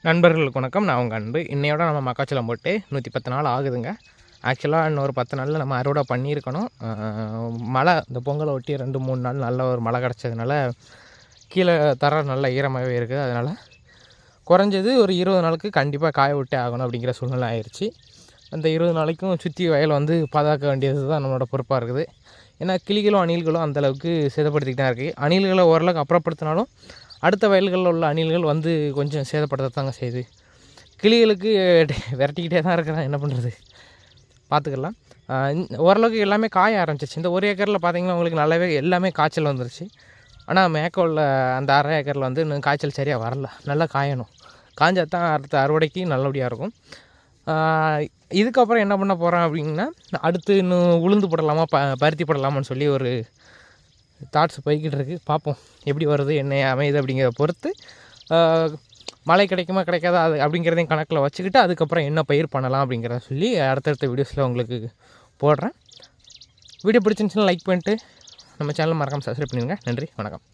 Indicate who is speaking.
Speaker 1: நண்பர்களுக்கு வணக்கம். நான் உங்கள் அன்பு. இன்னையோட நம்ம மக்காச்சோளம் போட்டு 110 நாள் ஆகுதுங்க. ஆக்சுவலாக இன்னொரு 10 நாளில் நம்ம அறுவடை பண்ணியிருக்கணும். மழை இந்த பொங்கலை ஒட்டி 2-3 நாள் நல்ல ஒரு மழை கிடச்சதுனால கீழே தர நல்ல ஈரமாகவே இருக்குது. அதனால் குறைஞ்சது ஒரு 20 நாளுக்கு கண்டிப்பாக காய விட்டே ஆகணும் அப்படிங்கிற சூழ்நிலை ஆயிடுச்சு. அந்த 20 நாளைக்கும் சுற்றி வயல் பாதுகாக்க வேண்டியது தான் நம்மளோட பொறுப்பாக இருக்குது. ஏன்னா கிளிகளும் அணில்களும் அந்தளவுக்கு சேதப்படுத்திக்கிட்டு தான் இருக்குது. அணில்களை ஓரளவுக்கு அப்புறப்படுத்தினாலும் அடுத்த வயல்களில் உள்ள அணில்கள் கொஞ்சம் சேதப்படுத்தத்தாங்க செய்யுது. கிளிகளுக்கு விரட்டிக்கிட்டே தான் இருக்கிறேன், என்ன பண்ணுறது, பார்த்துக்கலாம். ஓரளவுக்கு எல்லாமே காய ஆரம்பிச்சிச்சு. இந்த 1 ஏக்கரில் பார்த்திங்கன்னா உங்களுக்கு நல்லாவே எல்லாமே காய்ச்சல் வந்துருச்சு. ஆனால் மேற்கொள்ள அந்த 1/2 ஏக்கரில் இன்னும் காய்ச்சல் சரியாக வரல. நல்லா காயணும். காய்ஞ்சா தான் அடுத்த அறுவடைக்கு நல்லபடியாக இருக்கும். இதுக்கப்புறம் என்ன பண்ண போகிறேன் அப்படின்னா, அடுத்து இன்னும் உளுந்து போடலாமா பருத்தி போடலாமான்னு சொல்லி ஒரு தாட்ஸ் போய்கிட்டு இருக்குது. பார்ப்போம் எப்படி வருது, என்ன அமையுது அப்படிங்கிறத பொறுத்து மழை கிடைக்குமா கிடைக்காதா அது அப்படிங்கிறதையும் கணக்கில் வச்சுக்கிட்டு அதுக்கப்புறம் என்ன பயிர் பண்ணலாம் அப்படிங்கிறத சொல்லி அடுத்தடுத்த வீடியோஸில் உங்களுக்கு போடுறேன். வீடியோ பிடிச்சிருந்துச்சுன்னா லைக் பண்ணிட்டு நம்ம சேனலை மறக்காமல் சப்ஸ்கிரைப் பண்ணிடுங்க. நன்றி, வணக்கம்.